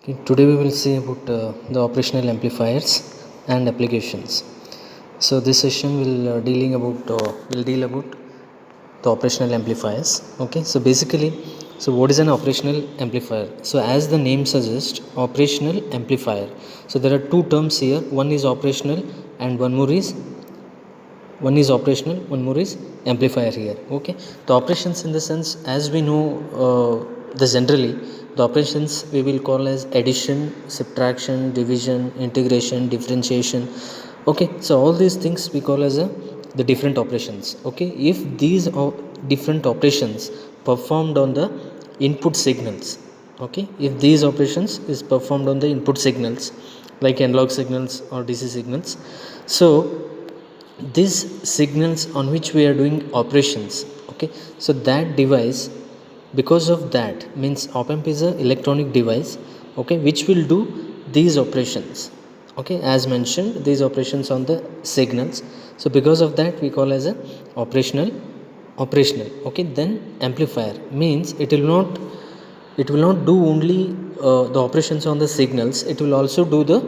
Okay, today we will see about the operational amplifiers and applications. So this session will deal about the operational amplifiers. Okay, so basically, so what is an operational amplifier? So as the name suggests, operational amplifier. So there are two terms here. One is operational, and one is operational, one more is amplifier here. Okay, the operations in the sense, as we know, the generally the operations we will call as addition, subtraction, division, integration, differentiation. Okay, so all these things we call as the different operations. Okay, if these are different operations performed on the input signals. Okay, if these operations is performed on the input signals like analog signals or DC signals, so these signals on which we are doing operations. Okay, so that device, because of that means op amp is a electronic device, okay, which will do these operations. Okay, as mentioned, these operations on the signals. So because of that we call as a operational. Okay, then amplifier means it will not do only the operations on the signals, it will also do the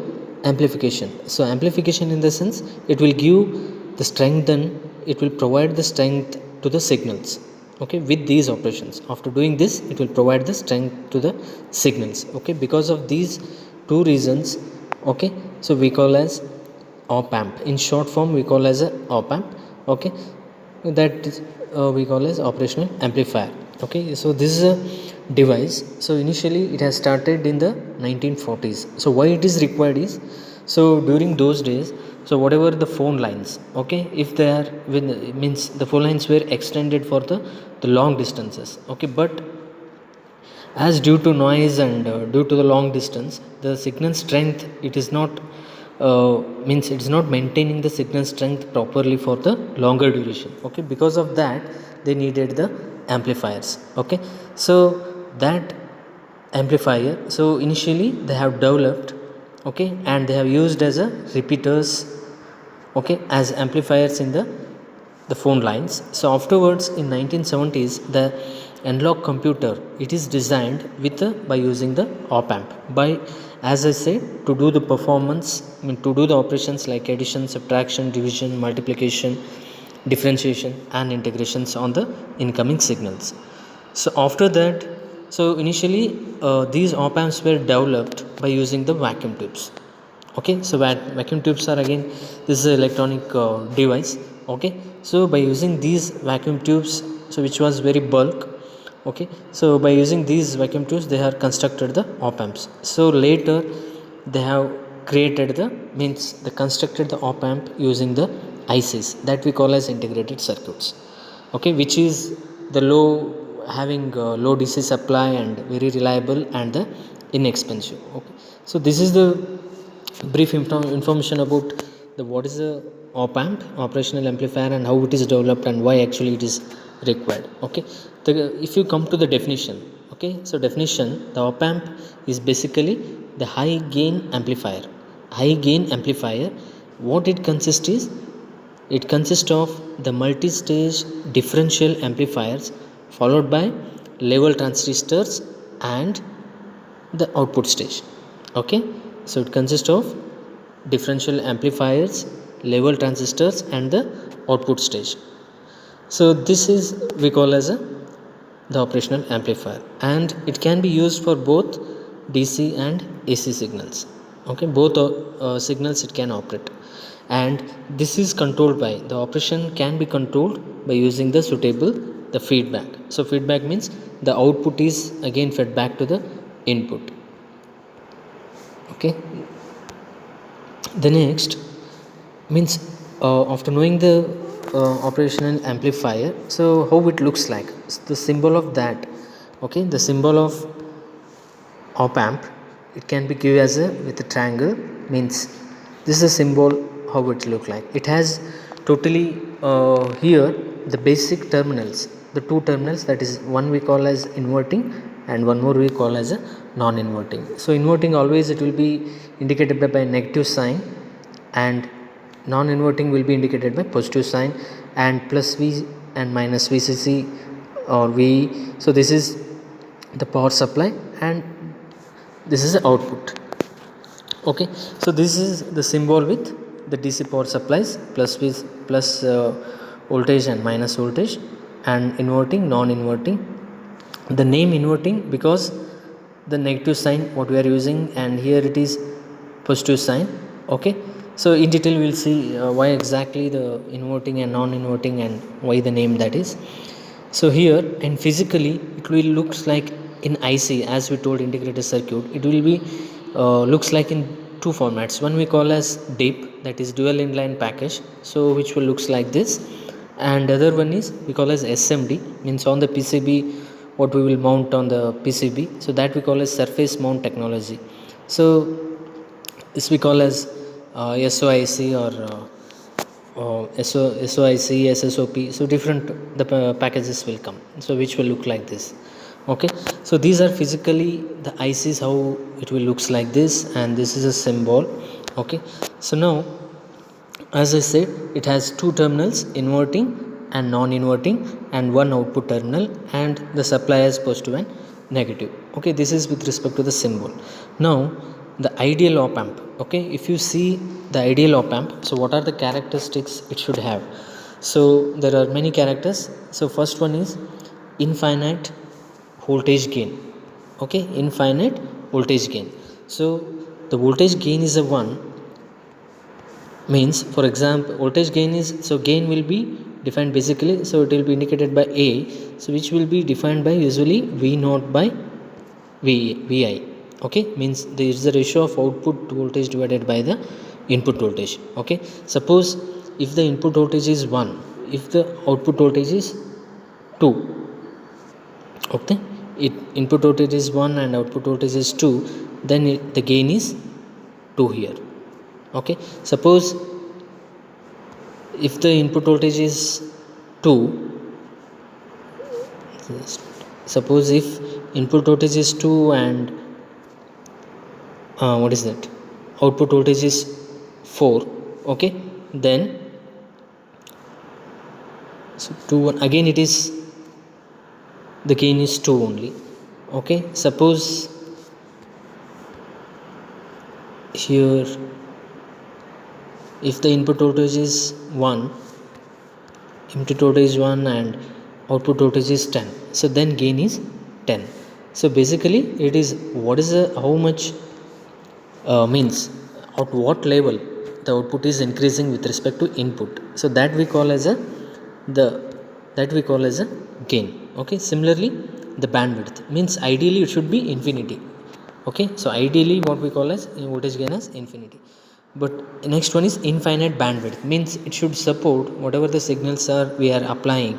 amplification. So amplification in the sense, it will give the strength, then it will provide the strength to the signals. Okay, with these operations, after doing this it will provide the strength to the signals. Okay, because of these two reasons. Okay, so we call as op amp. In short form we call as a op amp. Okay, that we call as operational amplifier. Okay, so this is a device. So initially it has started in the 1940s. So why it is required is, so during those days, so whatever the phone lines, okay, if they are when means the phone lines were extended for the long distances. Okay, but as due to noise and due to the long distance, the signal strength, it is not means it is not maintaining the signal strength properly for the longer duration. Okay, because of that they needed the amplifiers. Okay, so that amplifier, so initially they have developed, okay, and they have used as a repeaters, okay, as amplifiers in the phone lines. So afterwards in 1970s, the analog computer, it is designed with by using the op amp, by, as I said, to do the performance, I mean to do the operations like addition, subtraction, division, multiplication, differentiation and integrations on the incoming signals. So after that, so initially these op amps were developed by using the vacuum tubes. Okay, so vacuum tubes are, again, this is an electronic device. Okay, so by using these vacuum tubes, so which was very bulk. Okay, so by using these vacuum tubes they have constructed the op amps. So later they have created the means they constructed the op amp using the ICs that we call as integrated circuits. Okay, which is the low, having low DC supply and very reliable and the inexpensive. Okay, so this is the brief information about the what is the op amp, operational amplifier, and how it is developed and why actually it is required. Okay, if you come to the definition. Okay, so definition, the op amp is basically the high gain amplifier. High gain amplifier, what it consists is, it consists of the multi-stage differential amplifiers followed by level transistors and the output stage. Okay, so it consists of differential amplifiers, level transistors and the output stage. So this is we call as the operational amplifier, and it can be used for both DC and AC signals. Okay, both signals it can operate, and this is controlled by, the operation can be controlled by using the suitable the feedback. So feedback means the output is again fed back to the input. Okay, the next means after knowing the operational amplifier, so how it looks like, the symbol of that. Okay, the symbol of op amp, it can be given as a with a triangle, means this is a symbol how it look like. It has totally here the basic terminals, the two terminals, that is one we call as inverting and one more we call as a non-inverting. So inverting always it will be indicated by negative sign, and non-inverting will be indicated by positive sign, and plus V and minus VCC or V. So this is the power supply, and this is the output. Okay, so this is the symbol with the DC power supplies plus with plus voltage and minus voltage, and inverting, non-inverting. The name inverting because the negative sign what we are using, and here it is positive sign. Okay, so in detail we will see why exactly the inverting and non-inverting and why the name that is. So here, and physically it will looks like in IC, as we told integrated circuit, it will be looks like in two formats. One we call as DIP, that is dual inline package, so which will looks like this, and other one is we call as SMD, means on the PCB what we will mount on the PCB, so that we call as surface mount technology. So this we call as SOIC or SOIC, SSOP. So different the packages will come, so which will look like this. Okay, so these are physically the ICs, how it will looks like this, and this is a symbol. Okay, so now as I said, it has two terminals, inverting and non-inverting, and one output terminal, and the supply is positive and negative. Okay, this is with respect to the symbol. Now the ideal op amp. Okay, if you see the ideal op amp, so what are the characteristics it should have? So there are many characters. So first one is infinite voltage gain. Okay, infinite voltage gain. So the voltage gain is a one, means for example voltage gain is, so gain will be defined basically, so it will be indicated by A, so which will be defined by usually V naught by Vi. Okay, means there is the ratio of output voltage divided by the input voltage. Okay, suppose if the input voltage is 1, if the output voltage is 2. Okay, it input voltage is 1 and output voltage is 2, then the gain is 2 here. Okay, suppose if the input voltage is 2, suppose if input voltage is 2 and what is that, output voltage is 4. Okay, then so 2 again it is, the gain is 2 only. Okay, suppose here if the input voltage is 1, input voltage is 1 and output voltage is 10, so then gain is 10. So basically it is what is the how much means at what level the output is increasing with respect to input, so that we call as a that we call as a gain. Okay, similarly the bandwidth means ideally it should be infinity. Okay, so ideally what we call as voltage gain as infinity, but next one is infinite bandwidth, means it should support whatever the signals are we are applying,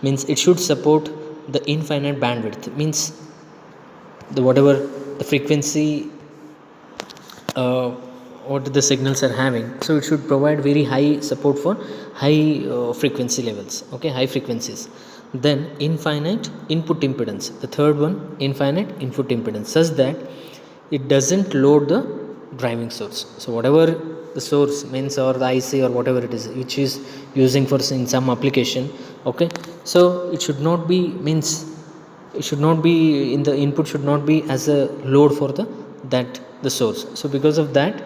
means it should support the infinite bandwidth, means the whatever the frequency what the signals are having, so it should provide very high support for high frequency levels. Okay, high frequencies. Then infinite input impedance, the third one, infinite input impedance, such that it doesn't load the driving source. So whatever the source means, or the IC or whatever it is which is using for in some application. Okay, so it should not be, means it should not be in the input should not be as a load for the source. So because of that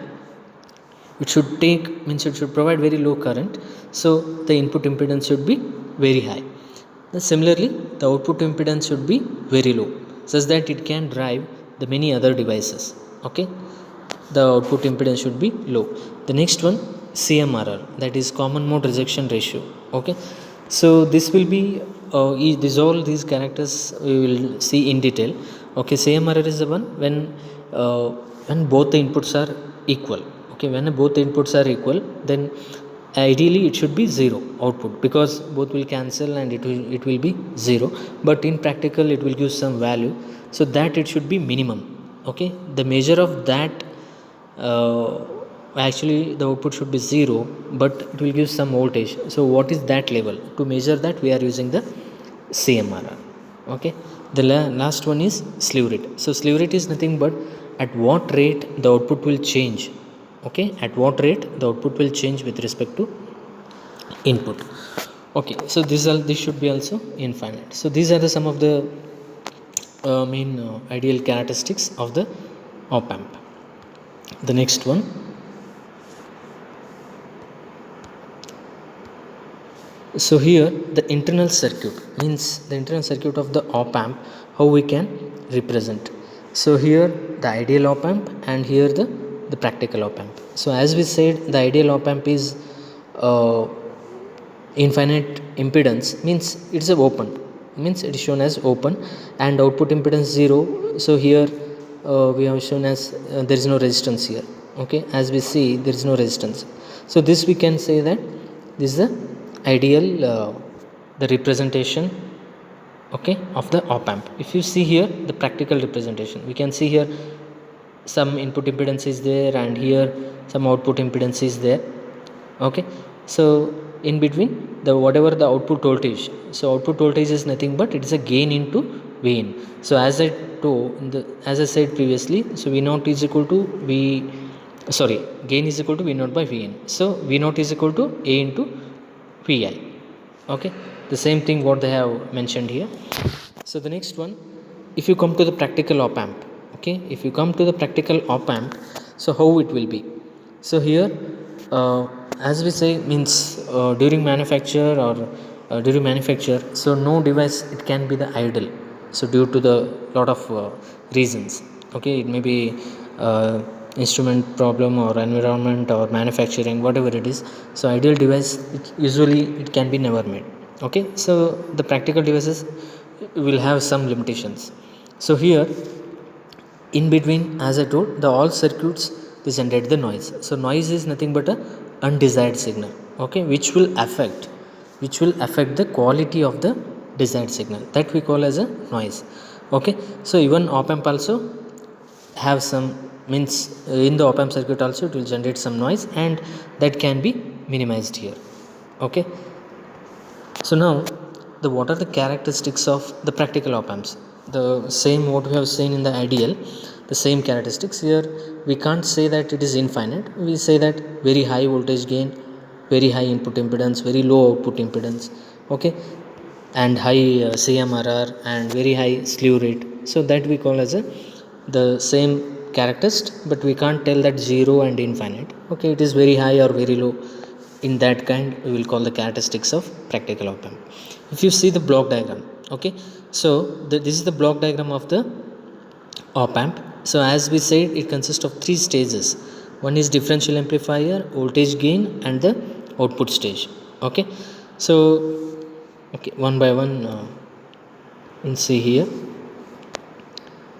it should take, means it should provide very low current, so the input impedance should be very high. Then similarly the output impedance should be very low, such that it can drive the many other devices. Okay, the output impedance should be low. The next one, CMRR, that is common mode rejection ratio. Okay, so this will be all these characters we will see in detail. Okay, CMRR is the one when both the inputs are equal. Okay, when both the inputs are equal, then ideally it should be 0 output, because both will cancel and it will be 0, but in practical it will give some value, so that it should be minimum. Okay, the measure of that actually the output should be 0, but it will give some voltage. So what is that level? To measure that we are using the CMRR. Okay, the last one is slew rate. So slew rate is nothing but at what rate the output will change. Okay, at what rate the output will change with respect to input. Okay, so this should be also infinite. So these are some of the main ideal characteristics of the op amp. The next one, so here the internal circuit means the internal circuit of the op amp, how we can represent. So here the ideal op amp and here the practical op amp. So as we said, the ideal op amp is infinite impedance, means it's a open, means it is shown as open, and output impedance 0. So here we have shown as there is no resistance here. Okay, as we see there is no resistance, so this we can say that this is the ideal the representation, okay, of the op amp. If you see here the practical representation, we can see here some input impedance is there and here some output impedance is there. Okay, so in between the whatever the output voltage, so output voltage is nothing but it is a gain into Vin. So as I told as I said previously, so V naught is equal to gain is equal to V naught by Vn. So V naught is equal to A into Vi. Okay, the same thing what they have mentioned here. So the next one, if you come to the practical op amp, okay, if you come to the practical op amp, so how it will be. So here as we say, means during manufacture or during manufacture, so no device it can be the idle, so due to the lot of reasons. Okay, it may be instrument problem or environment or manufacturing, whatever it is. So ideal device usually it can be never made. Okay, so the practical devices will have some limitations. So here in between, as I told, the all circuits they generate the noise. So noise is nothing but a undesired signal, okay, which will affect the quality of the desired signal, that we call as a noise. Okay, so even op amp also have some, means in the op amp circuit also it will generate some noise, and that can be minimized here. Okay, so now what are the characteristics of the practical op amps? The same what we have seen in the ideal, the same characteristics here. We can't say that it is infinite, we say that very high voltage gain, very high input impedance, very low output impedance, okay, and high CMRR and very high slew rate. So that we call as a the same characteristic, but we can't tell that 0 and infinite. Okay, it is very high or very low. In that kind we will call the characteristics of practical op amp. If you see the block diagram, okay, so this is the block diagram of the op amp. So as we said, it consists of 3 stages. One is differential amplifier, voltage gain, and the output stage. Okay, so okay, one by one we'll see here.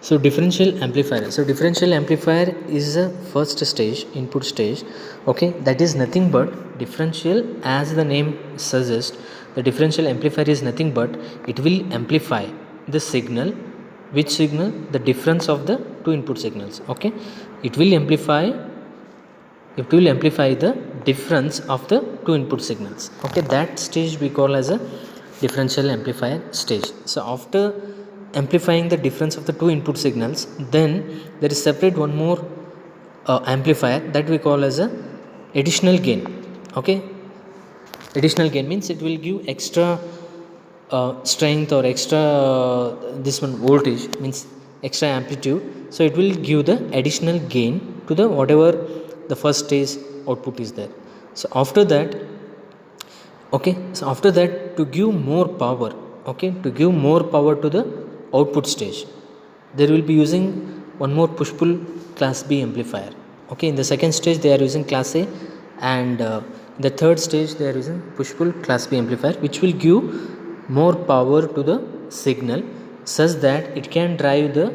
So differential amplifier, so differential amplifier is the first stage, input stage. Okay, that is nothing but differential, as the name suggests. The differential amplifier is nothing but it will amplify the signal. Which signal? The difference of the two input signals. Okay, it will amplify the difference of the two input signals. Okay, that stage we call as a differential amplifier stage. So after amplifying the difference of the two input signals, then there is separate one more amplifier that we call as a additional gain. Okay, additional gain means it will give extra strength or extra this one voltage, means extra amplitude. So it will give the additional gain to the whatever the first stage output is there. So after that, okay, so after that, to give more power, okay, to give more power to the output stage, they will be using one more push pull class B amplifier. Okay, in the second stage they are using class A, and in the third stage they are using push pull class B amplifier, which will give more power to the signal such that it can drive the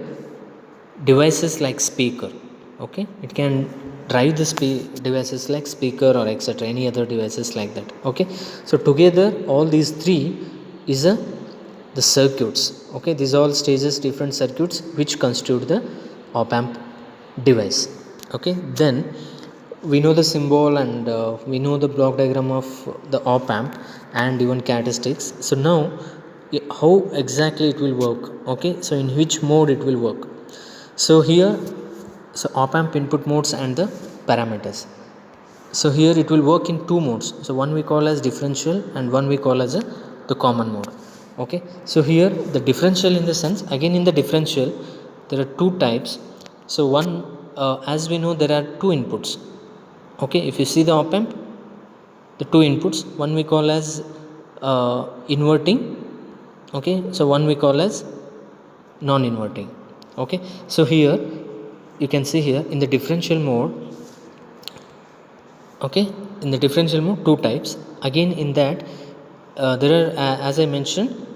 devices like speaker. Okay, it can drive the devices like speaker or etc, any other devices like that. Okay, so together all these three is the circuits. Okay, these all stages, different circuits which constitute the op amp device. Okay, then we know the symbol and we know the block diagram of the op amp and even characteristics. So now how exactly it will work? Okay, so in which mode it will work? So here, so op amp input modes and the parameters. So here it will work in 2 modes. So one we call as differential and one we call as the common mode. Okay, so here the differential, in the sense, again in the differential there are 2 types. So one, as we know, there are two inputs. Okay, if you see the op amp, the two inputs, one we call as inverting. Okay, so one we call as non-inverting. Okay, so here you can see here in the differential mode. Okay, in the differential mode, two types. Again, in that there are, as I mentioned.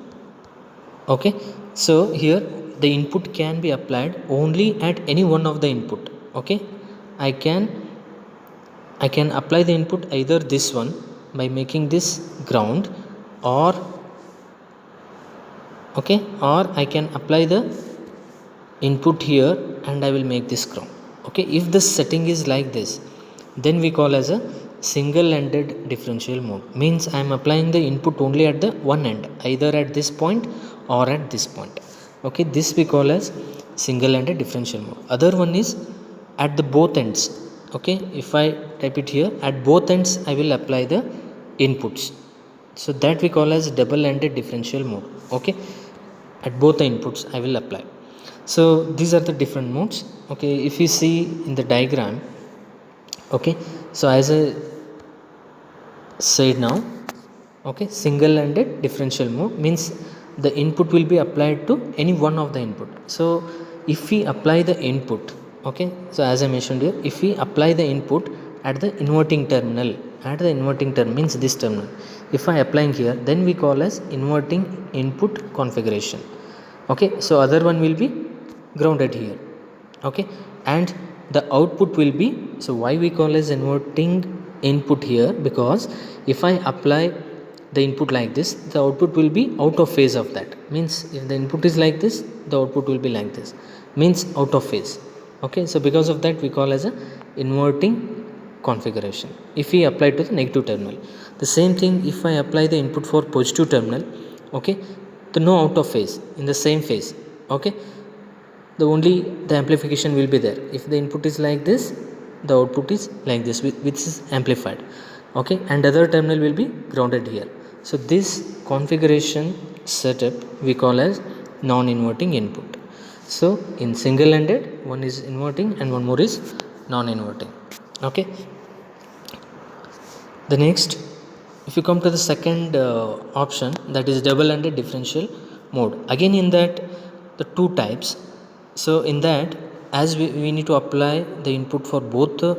Okay, so here the input can be applied only at any one of the input. Okay, i can apply the input either this one by making this ground, or okay, or I can apply the input here and I will make this ground. Okay, if the setting is like this, then we call as a single ended differential mode. Means I am applying the input only at the one end, either at this point or at this point. Okay, this we call as single ended differential mode. Other one is at the both ends. Okay, if I type it here, at both ends I will apply the inputs, so that we call as double ended differential mode. Okay, at both the inputs I will apply. So these are the different modes. Okay, if you see in the diagram, okay, so as I said now, okay, single ended differential mode means the input will be applied to any one of the input. So if we apply the input, okay, so as I mentioned here, if we apply the input at the inverting terminal, at the inverting term means this terminal, if I applying here, then we call as inverting input configuration. Okay, so other one will be grounded here. Okay, and the output will be, so why we call as inverting input here, because if I apply the input like this, the output will be out of phase of that. Means if the input is like this, the output will be like this, means out of phase. Okay, so because of that we call as a inverting configuration if we apply to the negative terminal. The same thing if I apply the input for positive terminal, okay, the no out of phase, in the same phase. Okay, the only the amplification will be there. If the input is like this, the output is like this, which is amplified. Okay, and other terminal will be grounded here. So this configuration setup we call as non-inverting input. So in single ended, one is inverting and one more is non-inverting. Okay, the next, if you come to the second option, that is double ended differential mode. Again in that the two types. So in that, as we need to apply the input for both the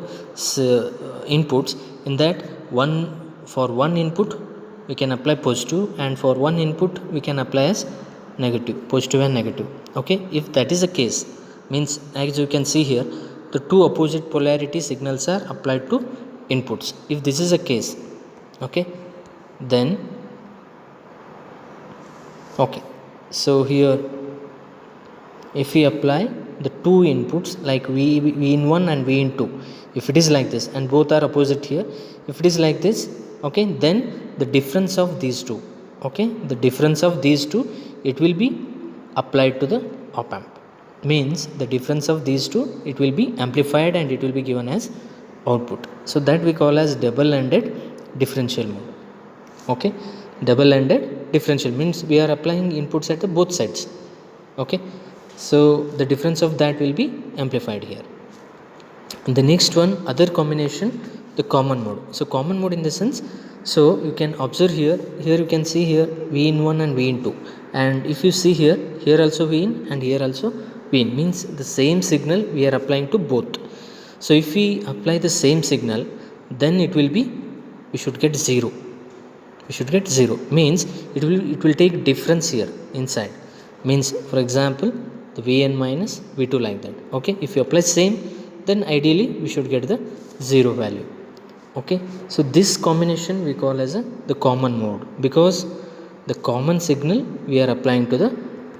inputs, in that one, for one input we can apply positive, and for one input we can apply as negative, positive and negative. Okay, if that is the case, means as you can see here, the two opposite polarity signals are applied to inputs. If this is the case, okay, then okay, so here if we apply the two inputs like v in 1 and v in 2, if it is like this and both are opposite here, if it is like this, okay, then the difference of these two, okay, the difference of these two, it will be applied to the op amp. Means the difference of these two, it will be amplified and it will be given as output. So that we call as double ended differential mode. Okay, double ended differential means we are applying inputs at the both sides. Okay, so the difference of that will be amplified here. And the next one, other combination, the common mode. So common mode in the sense, so you can observe here, you can see here v in 1 and v in 2, and if you see here, also v in and here also v in, means the same signal we are applying to both. So if we apply the same signal, then it will be, we should get 0. We should get 0 means it will take difference here inside. Means for example the Vn minus V2 like that. Okay, if you apply same, then ideally we should get the 0 value. Okay, so this combination we call as the common mode, because the common signal we are applying to the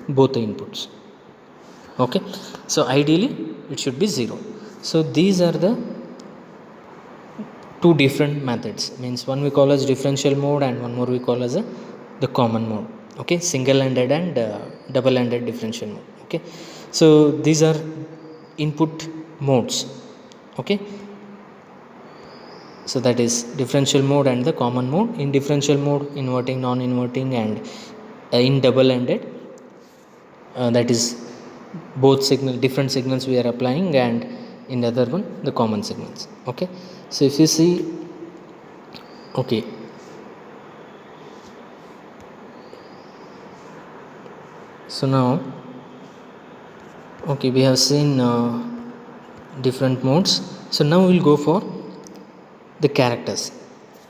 both the inputs. Okay, so ideally it should be 0. So these are the two different methods. Means one we call as differential mode and one more we call as the common mode. Okay, single ended and double ended differential mode. Okay, so these are input modes. Okay, so that is differential mode and the common mode. In differential mode, inverting, non-inverting, and in double ended, that is both signal different signals we are applying, and in the other one the common signals. Okay, so if you see, okay, so now, okay, we have seen different modes. So now we'll go for the characters.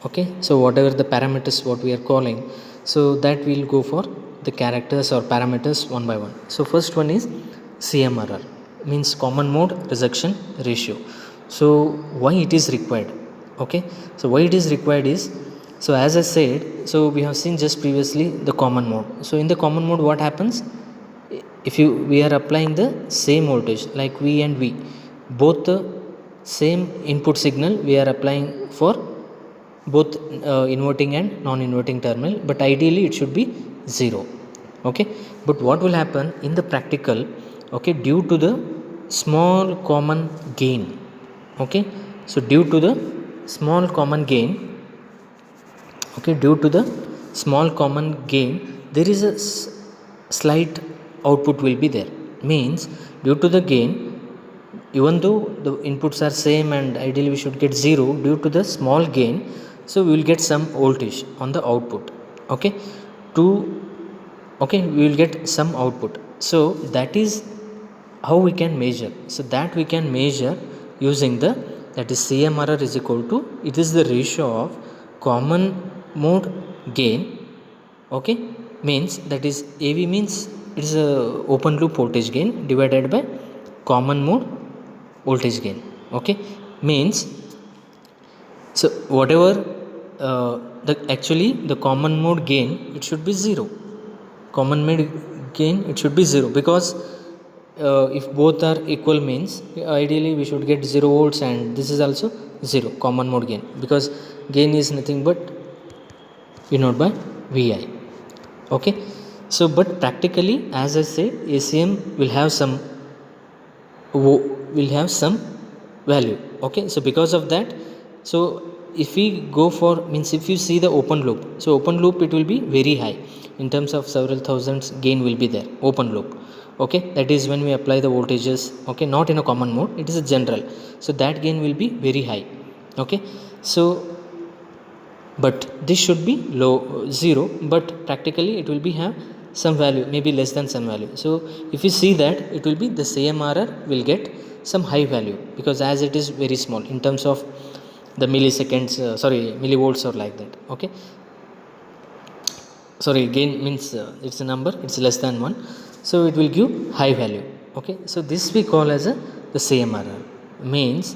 Okay, so whatever the parameters what we are calling, so that we'll go for the characters or parameters one by one. So first one is CMRR, means common mode rejection ratio. So why it is required? Okay, so why it is required is, so as I said, so we have seen just previously the common mode. So in the common mode what happens, if you we are applying the same voltage like V and V, both the same input signal we are applying for both inverting and non-inverting terminal, but ideally it should be 0. Okay, but what will happen in the practical, okay, due to the small common gain, okay, so due to the small common gain, okay, due to the small common gain, there is a slight output will be there. Means due to the gain, even though the inputs are same and ideally we should get 0, due to the small gain, so we will get some voltage on the output. Okay, to, okay, we will get some output. So that is how we can measure. So that we can measure using the, that is CMRR is equal to, it is the ratio of common mode gain. Okay, means that is AV, means it is a open loop voltage gain divided by common mode voltage gain. Okay, means, so whatever the actually the common mode gain, it should be 0. Common mode gain, it should be 0, because if both are equal means ideally we should get 0 volts, and this is also 0 common mode gain, because gain is nothing but V naught by Vi. Okay, so but practically, as I say, ACM will have some value. Okay, so because of that, so if we go for, means if you see the open loop, so open loop it will be very high in terms of several thousands gain will be there, open loop. Okay, that is when we apply the voltages. Okay, not in a common mode, it is a general, so that gain will be very high. Okay, so but this should be low, 0, but practically it will be have some value, maybe less than some value. So if you see that, it will be the CMRR will get some high value, because as it is very small in terms of the milliseconds, millivolts or like that. Okay, sorry, gain means it's a number, it's less than 1, so it will give high value. Okay, so this we call as the CMRR, means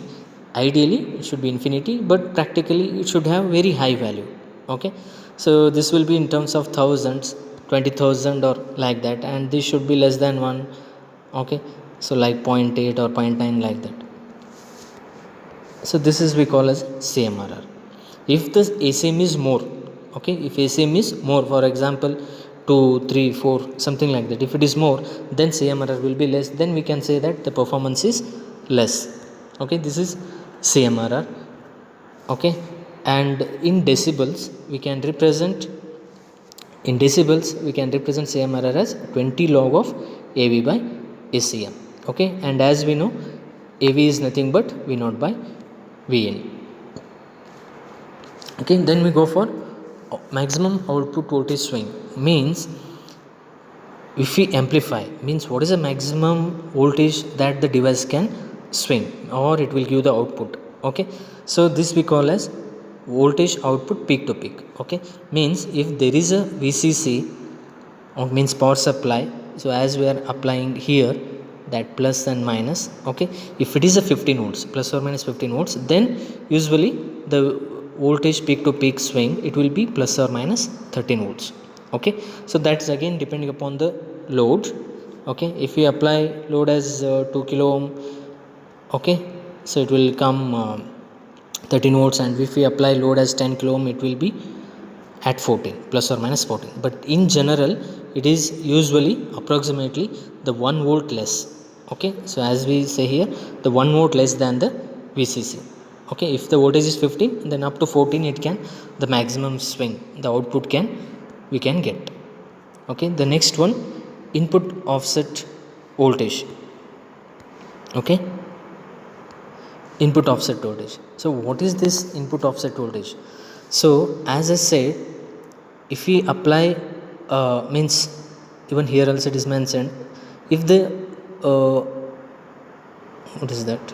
ideally it should be infinity, but practically it should have very high value. Okay, so this will be in terms of thousands, 20,000 or like that, and this should be less than 1. Okay, so like 0.8 or 0.9 like that. So this is we call as CMRR. If the ACM is more, okay, if ACM is more, for example 2, 3, 4, something like that, if it is more, then CMRR will be less, then we can say that the performance is less. Okay, this is CMRR. Okay, and in decibels we can represent, in decibels we can represent CMRR as 20 log of AV by ACM. Okay, and as we know, AV is nothing but V naught by Vin. Okay, then we go for maximum output voltage swing. Means if we amplify, means what is the maximum voltage that the device can swing, or it will give the output. Okay, so this we call as voltage output peak to peak. Okay, means if there is a VCC, or means power supply, so as we are applying here that plus and minus. Okay, if it is a 15 volts, plus or minus 15 volts, then usually the voltage peak to peak swing, it will be plus or minus 13 volts. Okay, so that's again depending upon the load. Okay, if we apply load as 2 kilo ohm, okay, so it will come 13 volts, and if we apply load as 10 kilo ohm, it will be at 14, plus or minus 14. But in general, it is usually approximately the 1 volt less. Okay, so as we say here, the 1 volt less than the VCC. Okay, if the voltage is 15, then up to 14 it can, the maximum swing, the output we can get. Okay, the next one, input offset voltage. Okay, input offset voltage. So what is this input offset voltage? So as I said, if we apply means even here also it is mentioned, if the what is that,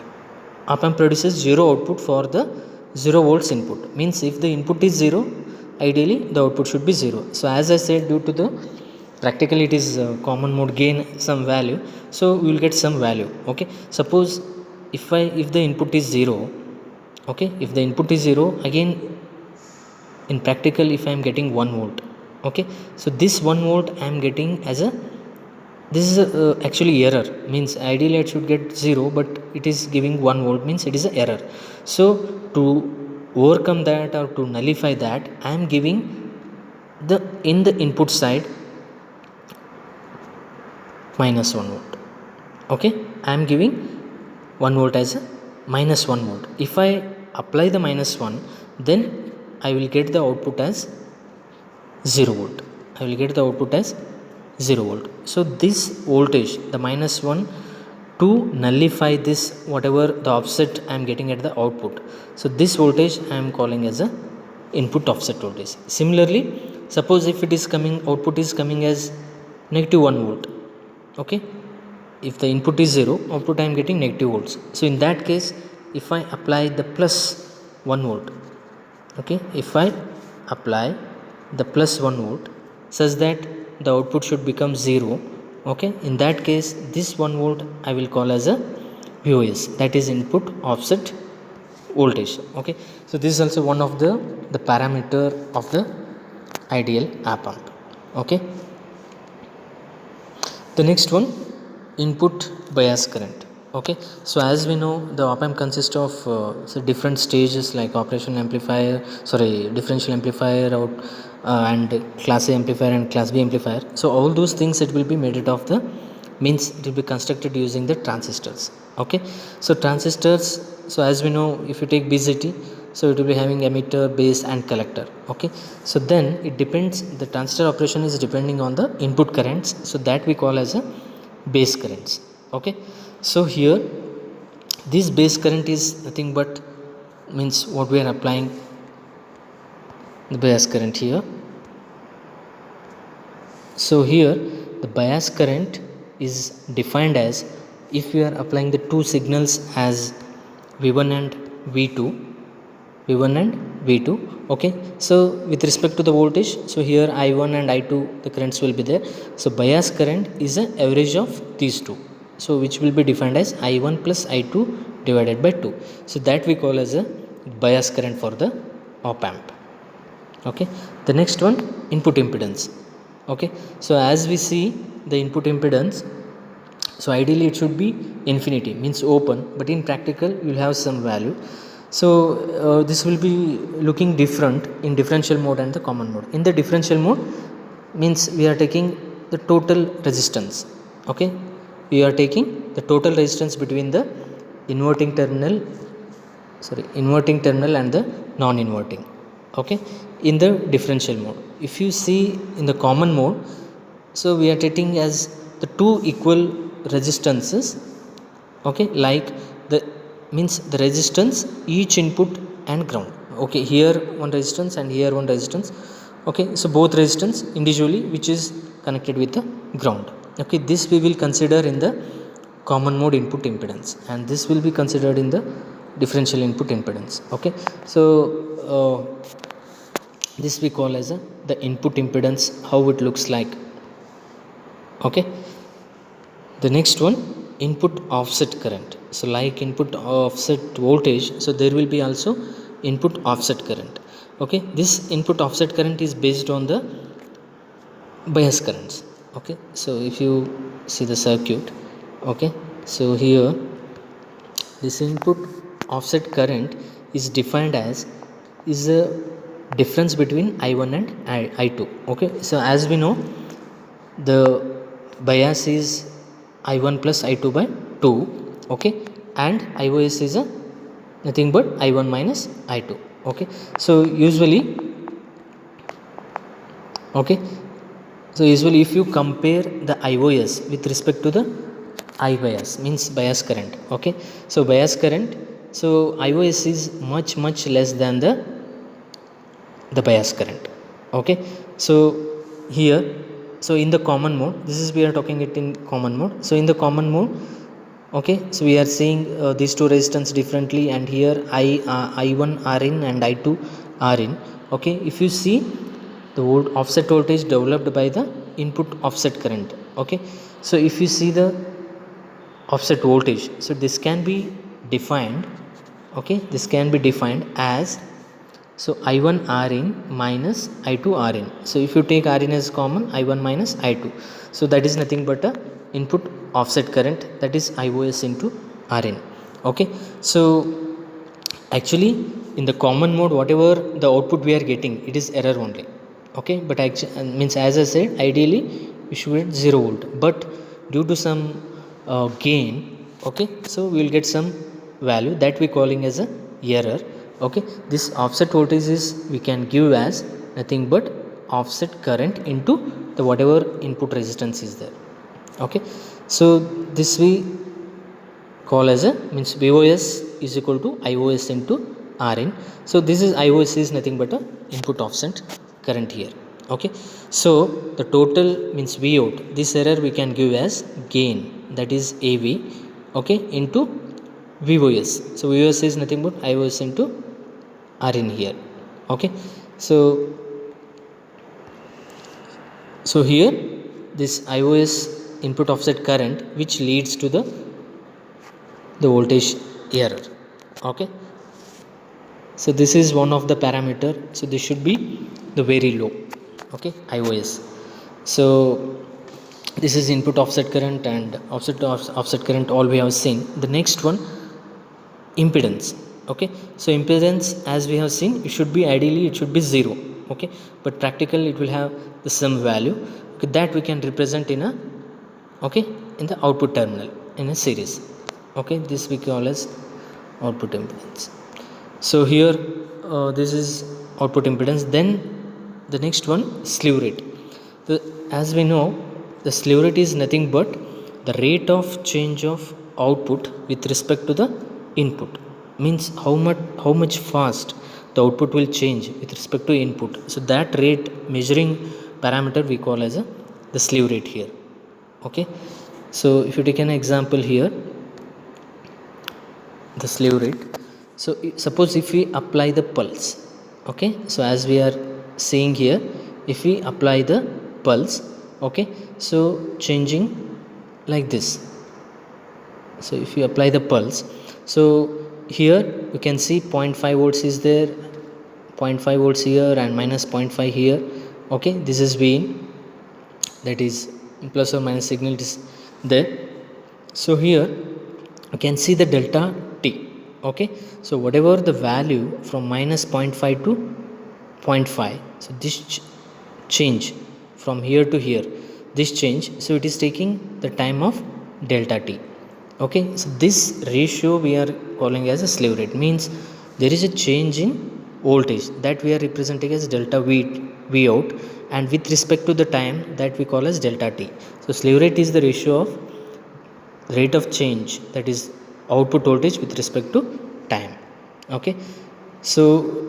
op amp produces zero output for the 0 volts input, means if the input is 0, ideally the output should be 0. So as I said, due to the practically it is common mode gain some value, so we will get some value. Okay, suppose if the input is 0, okay, if the input is 0, again in practical if I am getting 1 volt, okay, so this 1 volt I am getting as a, this is actually error, means ideally it should get 0 but it is giving 1 volt, means it is an error. So to overcome that or to nullify that, I am giving the in the input side minus 1 volt. Okay, I am giving 1 volt as a minus 1 volt. If I apply the minus 1, then I will get the output as 0 volt. I will get the output as 0 volt. So this voltage, the minus 1, to nullify this whatever the offset I am getting at the output, so this voltage I am calling as a input offset voltage. Similarly, suppose if it is coming, output is coming as negative 1 volt. Okay, if the input is 0, output I am getting negative volts. So in that case, if I apply the plus 1 volt, okay, if I apply the plus 1 volt such that the output should become 0, okay, in that case this 1 volt I will call as a VOS, that is input offset voltage. Okay, so this is also one of the parameter of the ideal op amp. Okay, the next one, input bias current. Okay, so as we know, the op amp consists of so different stages like operational amplifier, sorry, differential amplifier, out and class A amplifier and class B amplifier. So all those things it will be made it of the, means it will be constructed using the transistors. Okay, so transistors, so as we know, if you take BJT, so it will be having emitter, base and collector. Okay, so then it depends, the transistor operation is depending on the input currents, so that we call as a base currents. Okay, so here this base current is nothing but, means what we are applying the bias current here. So here the bias current is defined as, if we are applying the two signals as V1 and V2, V1 and V2. Okay, so with respect to the voltage, so here I1 and I2 the currents will be there. So bias current is an average of these two, so which will be defined as I1 plus I2 divided by 2. So that we call as a bias current for the op amp. Okay, the next one, input impedance. Okay, so as we see the input impedance, so ideally it should be infinity, means open, but in practical you will have some value. So this will be looking different in differential mode and the common mode. In the differential mode, means we are taking the total resistance. Okay, we are taking the total resistance between the inverting terminal and the non-inverting. Okay, in the differential mode, if you see in the common mode, so we are taking as the two equal resistances. Okay, like the, means the resistance each input and ground. Okay, here one resistance and here one resistance. Okay, so both resistance individually which is connected with the ground. Okay, this we will consider in the common mode input impedance, and this will be considered in the differential input impedance. Okay, so this we call as the input impedance, how it looks like. Okay, the next one, input offset current. So like input offset voltage, so there will be also input offset current. Okay, this input offset current is based on the bias currents. Okay, so if you see the circuit, okay, so here this input offset current is defined as, is a difference between I1 and I2. Okay, so as we know, the bias is I1 plus I2 by 2. Okay, and IOS is a nothing but I1 minus I2. Okay, so usually, okay, so usually if you compare the IOS with respect to the I bias means bias current. Okay, so bias current, so IOS is much less than the bias current. Okay, so here, so in the common mode, this is we are talking it in common mode. So in the common mode, okay, so we are seeing these two resistance differently, and here I1 are in and I2 are in. Okay, if you see the offset voltage developed by the input offset current. Okay, so if you see the offset voltage, so this can be defined, okay, this can be defined as, so I1 R in minus I2 R in. So if you take R in as common, I1 minus I2, so that is nothing but a input offset current, that is IOS into R in. Okay, so actually in the common mode, whatever the output we are getting, it is error only. Okay, but actually means, as I said, ideally we should get 0 volt, but due to some gain, okay, so we will get some value that we calling as a error. Okay, this offset voltage is, we can give as nothing but offset current into the whatever input resistance is there. Okay, so this we call as a, means VOS is equal to IOS into RN. So this is IOS is nothing but a input offset current here. Okay, so the total means V out, this error we can give as gain, that is AV, okay, into VOS. So VOS is nothing but IOS into RN here. Okay, so here this IOS input offset current which leads to the voltage error. Okay, so this is one of the parameter, so this should be the very low. Okay, IOS. So this is input offset current and offset current, all we have seen. The next one, impedance. Okay, so impedance, as we have seen, it should be, ideally it should be 0. Okay, but practically it will have the some value. Okay, that we can represent in a, okay, in the output terminal in a series. Okay, this we call as output impedance. So here this is output impedance. Then the next one, slew rate. As we know, the slew rate is nothing but the rate of change of output with respect to the input, means how much fast the output will change with respect to input. So that rate measuring parameter we call as the slew rate here. Okay, so if you take an example here, the slew rate. So suppose if we apply the pulse, okay, so as we are seeing here, if we apply the pulse, okay, so changing like this. So if you apply the pulse, so here you can see 0.5 volts is there, 0.5 volts here and minus 0.5 here. Okay, this is V in, that is plus or minus signal is there. So here you can see the delta t. Okay, so whatever the value from minus 0.5 to 0.5, so this change from here to here, this change, so it is taking the time of delta t. Okay, so this ratio we are calling as a slew rate, means there is a change in voltage that we are representing as delta v out, and with respect to the time, that we call as delta t. So slew rate is the ratio of rate of change, that is output voltage with respect to time. Okay, so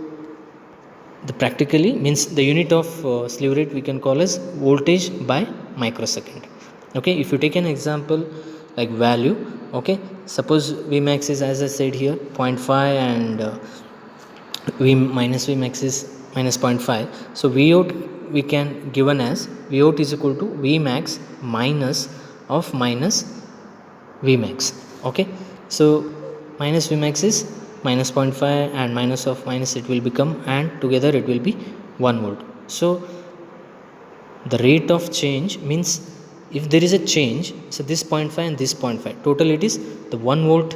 the practically means the unit of slew rate we can call as voltage by microsecond. Okay, if you take an example like value, okay, suppose Vmax is, as I said here, 0.5 and Vmax is minus 0.5. So V out we can given as V out is equal to Vmax minus of minus Vmax. Okay, so minus Vmax is minus 0.5 and minus of minus, it will become, and together it will be 1 volt. So the rate of change means if there is a change, so this 0.5 and this 0.5, total it is the 1 volt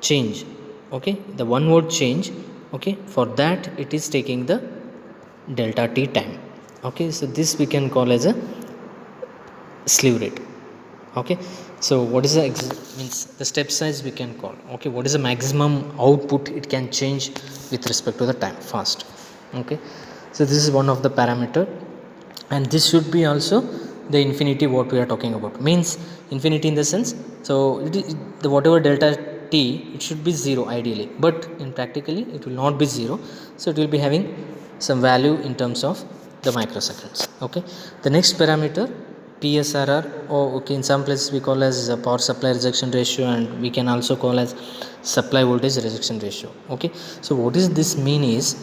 change. Okay, the 1 volt change. Okay, for that it is taking the delta t time. Okay, so this we can call as a slew rate. Okay, so what is the means the step size we can call. Okay, what is the maximum output it can change with respect to the time fast. Okay, so this is one of the parameter, and this should be also the infinity what we are talking about. Means infinity in the sense, so the whatever delta t, it should be 0 ideally, but in practically it will not be 0, so it will be having some value in terms of the microseconds. Okay, the next parameter PSRR, or okay, in some places we call as power supply rejection ratio, and we can also call as supply voltage rejection ratio. Okay, so what does this mean is,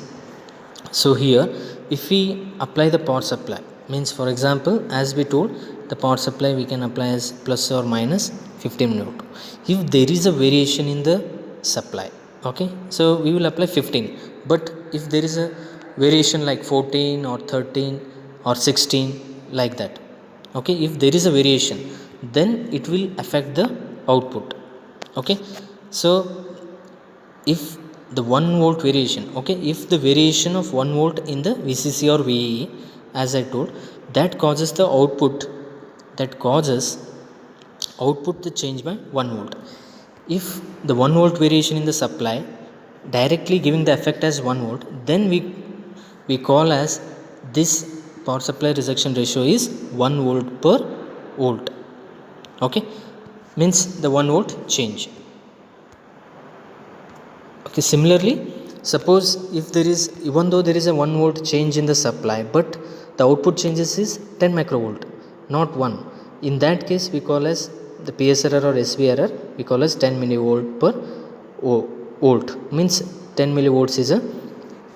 so here if we apply the power supply, means for example as we told, the power supply we can apply as plus or minus 15 volt. If there is a variation in the supply, okay, so we will apply 15, but if there is a variation like 14 or 13 or 16 like that, okay, if there is a variation, then it will affect the output. Okay, so if the 1 volt variation, okay, if the variation of 1 volt in the VCC or VEE, as I told, that causes the output, that causes output to change by 1 volt. If the 1 volt variation in the supply directly giving the effect as 1 volt, then we call as this power supply rejection ratio is 1 volt per volt. Okay, means the 1 volt change. Okay, similarly, suppose if there is, even though there is a 1 volt change in the supply, but the output changes is 10 microvolt, not 1. In that case we call as the PSRR or SVRR, we call as 10 millivolt per volt. Means 10 millivolts is a,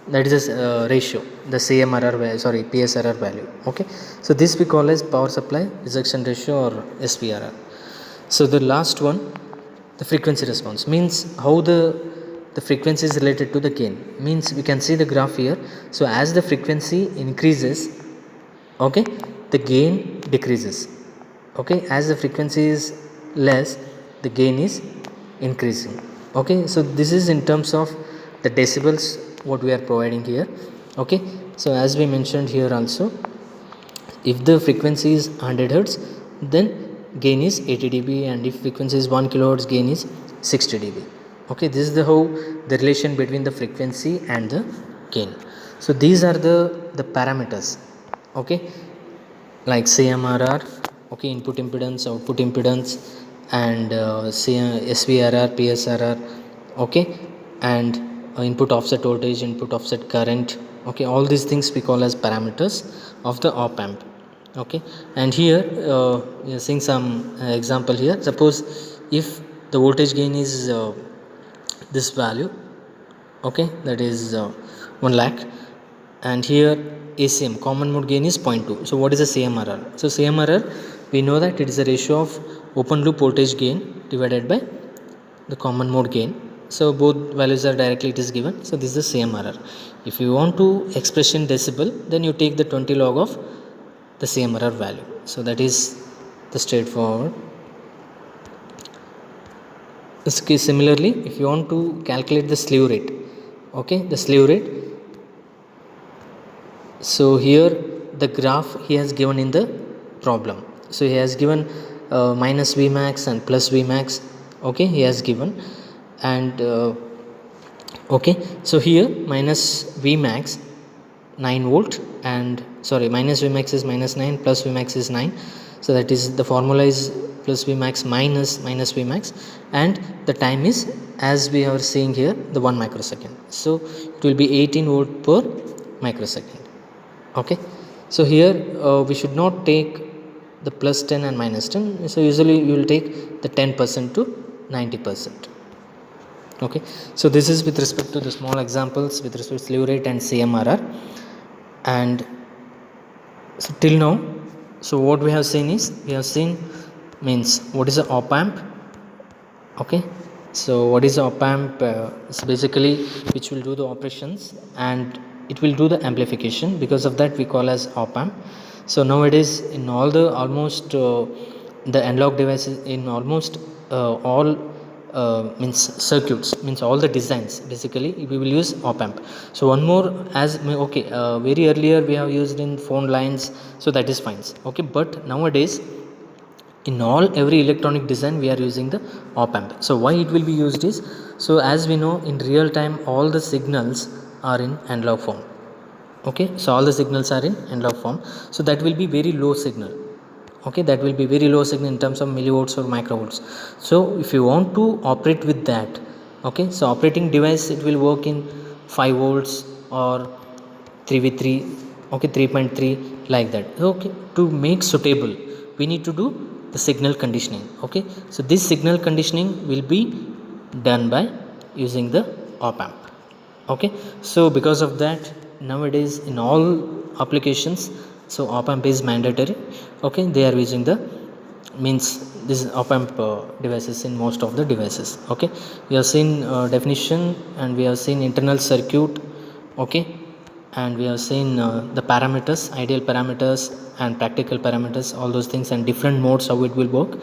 that is a ratio, the CMRR value, sorry, PSRR value. Okay, so this we call as power supply rejection ratio or SVRR. So the last one, the frequency response, means how the frequency is related to the gain. Means we can see the graph here. So as the frequency increases, okay, the gain decreases. Okay, as the frequency is less, the gain is increasing. Okay, so this is in terms of the decibels what we are providing here. Okay, so as we mentioned here also, if the frequency is 100 hertz, then gain is 80 dB, and if frequency is 1 kilohertz, gain is 60 dB. Okay, this is the how the relation between the frequency and the gain. So these are the parameters, okay, like CMRR, okay, input impedance, output impedance, and SVRR, PSRR, okay, and input offset voltage, input offset current. Okay, all these things we call as parameters of the op amp. Okay, and here we are seeing some example here. Suppose if the voltage gain is this value, okay, that is 1 lakh, and here ACM, common mode gain, is 0.2. So what is the CMRR? So CMRR, we know that it is a ratio of open loop voltage gain divided by the common mode gain. So both values are directly it is given. So this is the CMRR. If you want to express in decibel, then you take the 20 log of the CMRR value. So that is the straightforward. Similarly, if you want to calculate the slew rate, okay, the slew rate, so here the graph he has given in the problem. So he has given minus Vmax and plus Vmax, okay, he has given, and okay, so here minus Vmax 9 volt, and sorry, minus Vmax is minus 9, plus Vmax is 9, so that is the formula is plus Vmax minus Vmax, and the time is, as we are seeing here, the 1 microsecond. So it will be 18 volt per microsecond. Okay, so here we should not take the plus 10 and minus 10. So usually you will take the 10% to 90%. Okay, so this is with respect to the small examples with respect to slew rate and CMRR. And so till now, so what we have seen is, we have seen means what is a op amp. Okay, so what is op amp? It's basically which will do the operations and it will do the amplification. Because of that we call as op amp. So nowadays in all the almost the analog devices, in almost all means circuits, means all the designs, basically we will use op amp. So one more, as okay, very earlier we have used in phone lines, so that is fine. Okay, but nowadays in all every electronic design we are using the op amp. So why it will be used is, so as we know, in real time all the signals are in analog form. Okay, so all the signals are in analog form, so that will be very low signal. okay, that will be very low signal in terms of millivolts or microvolts. So if you want to operate with that, okay, so operating device, it will work in 5 volts or 3v3, okay, 3.3, like that. Okay, to make suitable, we need to do the signal conditioning. Okay, so this signal conditioning will be done by using the op amp. Okay, so because of that, nowadays in all applications, so op amp is mandatory. Okay, they are using the, means this op amp devices in most of the devices. Okay, we have seen definition, and we have seen internal circuit. Okay, and we have seen the parameters, ideal parameters and practical parameters, all those things, and different modes how it will work.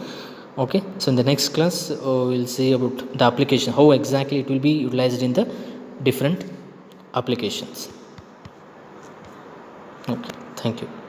Okay, so in the next class we'll see about the application, how exactly it will be utilized in the different applications. Okay, thank you.